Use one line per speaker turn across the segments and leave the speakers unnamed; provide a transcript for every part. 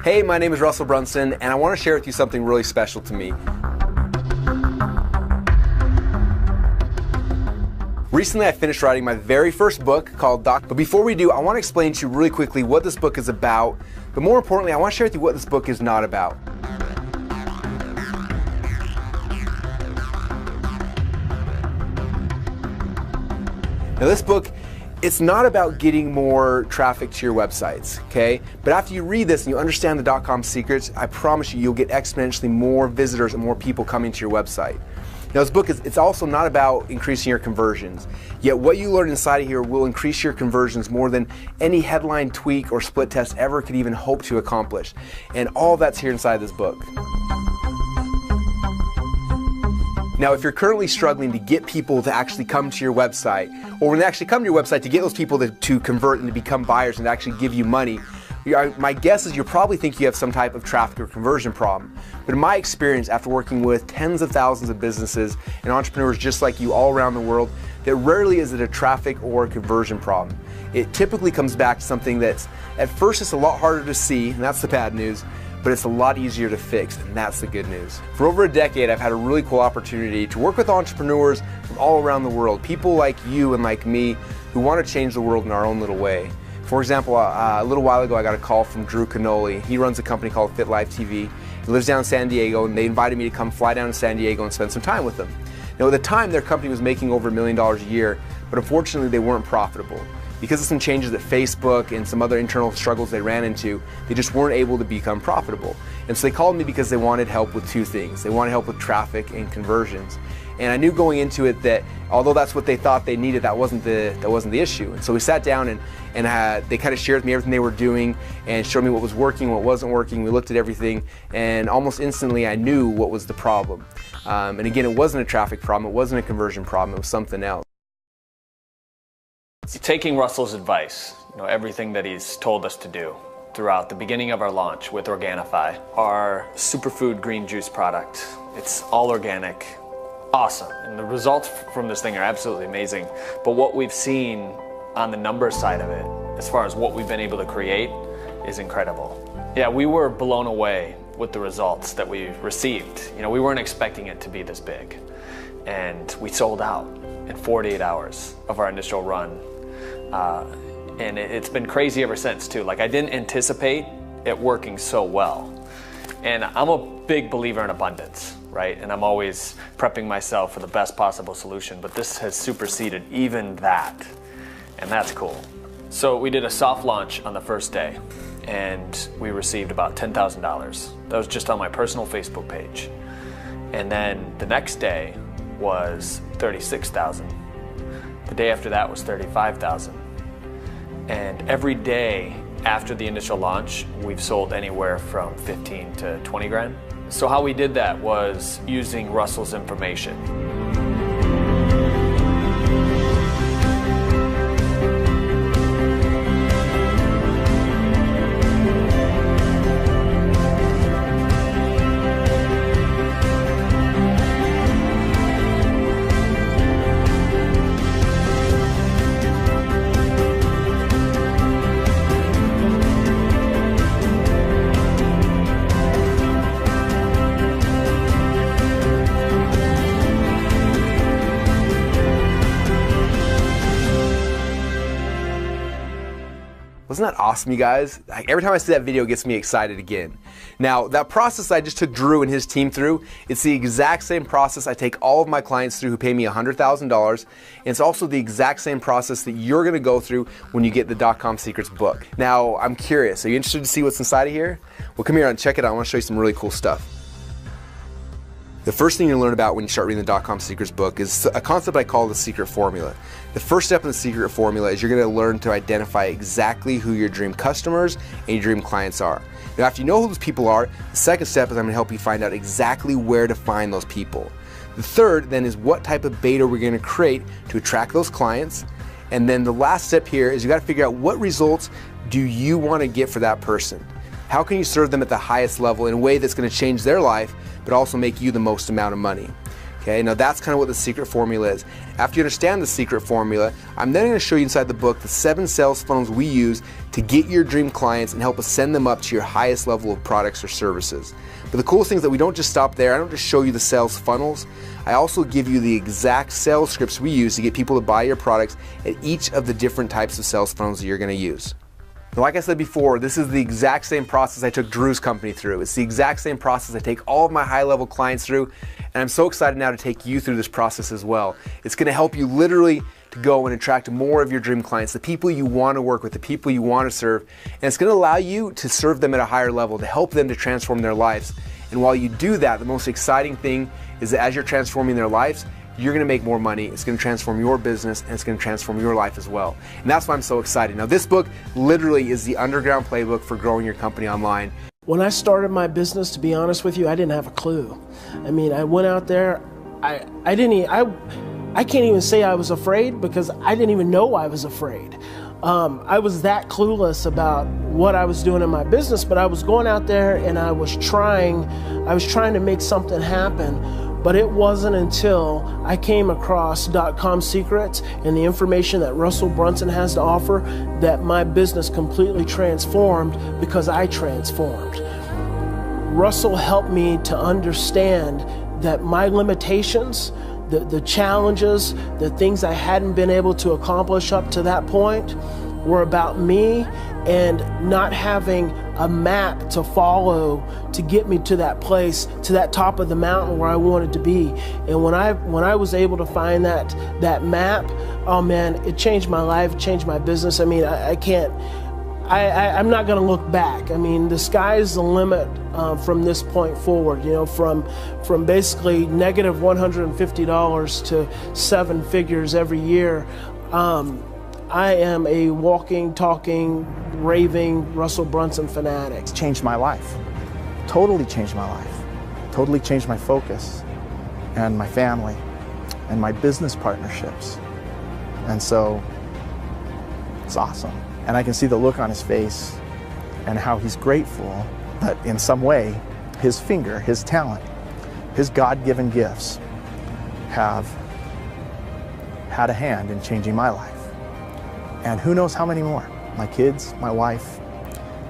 Hey, my name is Russell Brunson, and I want to share with you something really special to me. Recently, I finished writing my very first book called But before we do, I want to explain to you really quickly what this book is about, but more importantly, I want to share with you what this book is not about. Now, this book, it's not about getting more traffic to your websites, okay? But after you read this and you understand the .com secrets, I promise you, you'll get exponentially more visitors and more people coming to your website. Now, this book it's also not about increasing your conversions. Yet what you learn inside of here will increase your conversions more than any headline tweak or split test ever could even hope to accomplish. And all that's here inside this book. Now, if you're currently struggling to get people to actually come to your website, or when they actually come to your website, to get those people to convert and to become buyers and to actually give you money, my guess is you probably think you have some type of traffic or conversion problem. But in my experience, after working with tens of thousands of businesses and entrepreneurs just like you all around the world, that rarely is it a traffic or a conversion problem. It typically comes back to something that's, at first it's a lot harder to see, and that's the bad news, but it's a lot easier to fix, and that's the good news. For over a decade, I've had a really cool opportunity to work with entrepreneurs from all around the world, people like you and like me who want to change the world in our own little way. For example, a little while ago, I got a call from Drew Canoli. He runs a company called Fit Live TV. He lives down in San Diego, and they invited me to come fly down to San Diego and spend some time with them. Now, at the time, their company was making over $1 million a year, but unfortunately, they weren't profitable. Because of some changes at Facebook and some other internal struggles they ran into, they just weren't able to become profitable. And so they called me because they wanted help with two things. They wanted help with traffic and conversions. And I knew going into it that although that's what they thought they needed, that wasn't the issue. And so we sat down and they kind of shared with me everything they were doing and showed me what was working, what wasn't working. We looked at everything, and almost instantly I knew what was the problem. And again, it wasn't a traffic problem, it wasn't a conversion problem, it was something else.
Taking Russell's advice, everything that he's told us to do throughout the beginning of our launch with Organifi, our superfood green juice product. It's all organic, awesome, and the results from this thing are absolutely amazing. But what we've seen on the numbers side of it, as far as what we've been able to create, is incredible. Yeah, we were blown away with the results that we received. We weren't expecting it to be this big, and we sold out in 48 hours of our initial run. And it's been crazy ever since too. I didn't anticipate it working so well. And I'm a big believer in abundance, right? And I'm always prepping myself for the best possible solution, but this has superseded even that. And that's cool. So we did a soft launch on the first day, and we received about $10,000. That was just on my personal Facebook page. And then the next day was $36,000. The day after that was $35,000. And every day after the initial launch, we've sold anywhere from 15 to 20 grand. So how we did that was using Russell's information.
Wasn't that awesome, you guys? Every time I see that video, it gets me excited again. Now, that process I just took Drew and his team through, it's the exact same process I take all of my clients through who pay me $100,000. And it's also the exact same process that you're gonna go through when you get the .com Secrets book. Now, I'm curious, are you interested to see what's inside of here? Well, come here and check it out. I wanna show you some really cool stuff. The first thing you learn about when you start reading the .com Secrets book is a concept I call the secret formula. The first step in the secret formula is you're going to learn to identify exactly who your dream customers and your dream clients are. Now, after you know who those people are, the second step is I'm going to help you find out exactly where to find those people. The third then is what type of beta we're going to create to attract those clients. And then the last step here is you got to figure out what results do you want to get for that person. How can you serve them at the highest level in a way that's going to change their life, but also make you the most amount of money? Okay, now that's kind of what the secret formula is. After you understand the secret formula, I'm then going to show you inside the book the 7 sales funnels we use to get your dream clients and help us send them up to your highest level of products or services. But the coolest thing is that we don't just stop there. I don't just show you the sales funnels. I also give you the exact sales scripts we use to get people to buy your products at each of the different types of sales funnels that you're going to use. Now, like I said before, this is the exact same process I took Drew's company through. It's the exact same process I take all of my high-level clients through, and I'm so excited now to take you through this process as well. It's going to help you literally to go and attract more of your dream clients, the people you want to work with, the people you want to serve, and it's going to allow you to serve them at a higher level, to help them to transform their lives. And while you do that, the most exciting thing is that as you're transforming their lives, you're going to make more money, it's going to transform your business, and it's going to transform your life as well. And that's why I'm so excited. Now, this book literally is the underground playbook for growing your company online.
When I started my business, to be honest with you, I didn't have a clue. I mean, I went out there, I can't even say I was afraid because I didn't even know I was afraid. I was that clueless about what I was doing in my business, but I was going out there and I was trying to make something happen. But it wasn't until I came across .com secrets and the information that Russell Brunson has to offer that my business completely transformed because I transformed. Russell helped me to understand that my limitations, the challenges, the things I hadn't been able to accomplish up to that point were about me and not having a map to follow to get me to that place, to that top of the mountain where I wanted to be. And when I was able to find that map, oh man, it changed my life, it changed my business. I mean, I'm not going to look back. I mean, the sky's the limit from this point forward. You know, from basically negative $150 to 7 figures every year. I am a walking, talking, raving Russell Brunson fanatic.
It's changed my life. Totally changed my life. Totally changed my focus and my family and my business partnerships. And so it's awesome. And I can see the look on his face and how he's grateful that in some way his finger, his talent, his God-given gifts have had a hand in changing my life. And who knows how many more. My kids, my wife,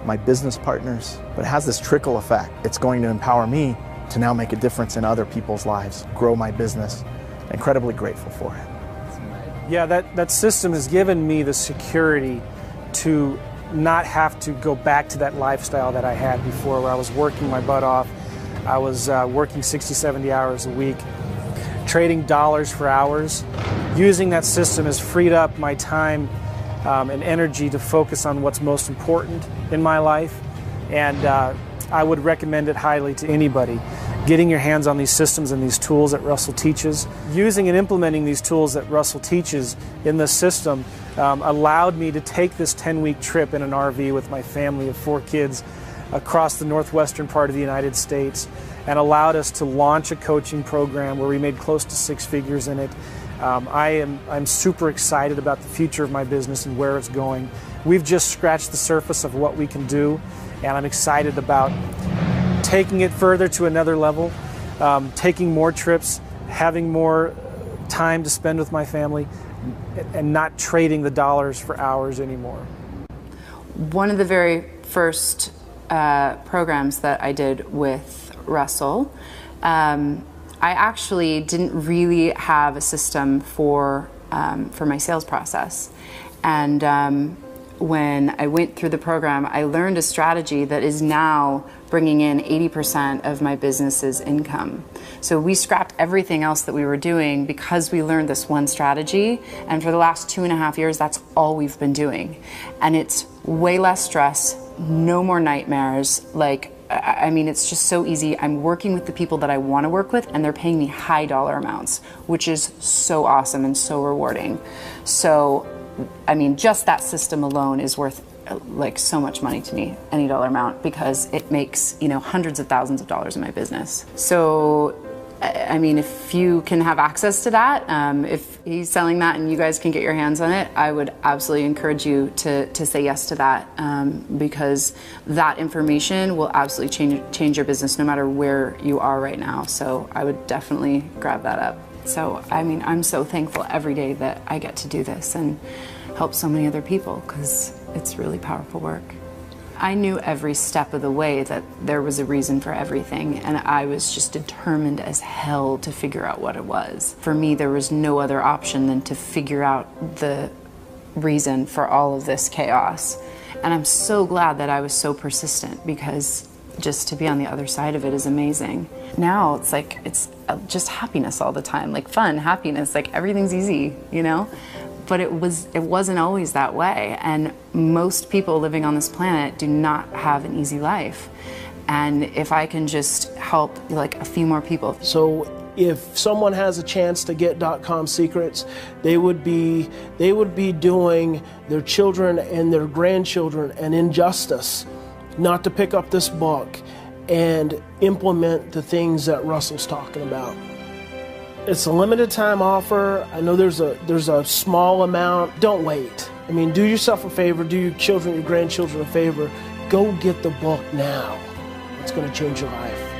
my business partners. But it has this trickle effect. It's going to empower me to now make a difference in other people's lives, grow my business. Incredibly grateful for it.
Yeah, that system has given me the security to not have to go back to that lifestyle that I had before, where I was working my butt off. I was working 60, 70 hours a week, trading dollars for hours. Using that system has freed up my time and energy to focus on what's most important in my life. And I would recommend it highly to anybody. Getting your hands on these systems and these tools that Russell teaches. Using and implementing these tools that Russell teaches in this system allowed me to take this 10-week trip in an RV with my family of 4 kids across the northwestern part of the United States, and allowed us to launch a coaching program where we made close to 6 figures in it. I'm super excited about the future of my business and where it's going. We've just scratched the surface of what we can do, and I'm excited about taking it further to another level, taking more trips, having more time to spend with my family, and not trading the dollars for hours anymore.
One of the very first programs that I did with Russell, I actually didn't really have a system for my sales process. And when I went through the program, I learned a strategy that is now bringing in 80% of my business's income. So we scrapped everything else that we were doing because we learned this one strategy. And for the last 2.5 years, that's all we've been doing. And it's way less stress, no more nightmares. Like, I mean, it's just so easy. I'm working with the people that I want to work with, and they're paying me high dollar amounts, which is so awesome and so rewarding. So, I mean, just that system alone is worth like so much money to me, any dollar amount, because it makes, you know, hundreds of thousands of dollars in my business. So I mean, if you can have access to that, if he's selling that and you guys can get your hands on it, I would absolutely encourage you to say yes to that, because that information will absolutely change your business no matter where you are right now. So I would definitely grab that up. So, I mean, I'm so thankful every day that I get to do this and help so many other people, because it's really powerful work. I knew every step of the way that there was a reason for everything, and I was just determined as hell to figure out what it was. For me, there was no other option than to figure out the reason for all of this chaos. And I'm so glad that I was so persistent, because just to be on the other side of it is amazing. Now it's like, it's just happiness all the time, like fun, happiness, like everything's easy, you know? But it wasn't always that way, and most people living on this planet do not have an easy life. And if I can just help like a few more people.
So if someone has a chance to get .com secrets, they would be doing their children and their grandchildren an injustice not to pick up this book and implement the things that Russell's talking about. It's a limited time offer. I know there's a small amount. Don't wait. I mean, do yourself a favor, do your children, your grandchildren a favor. Go get the book now. It's going to change your life.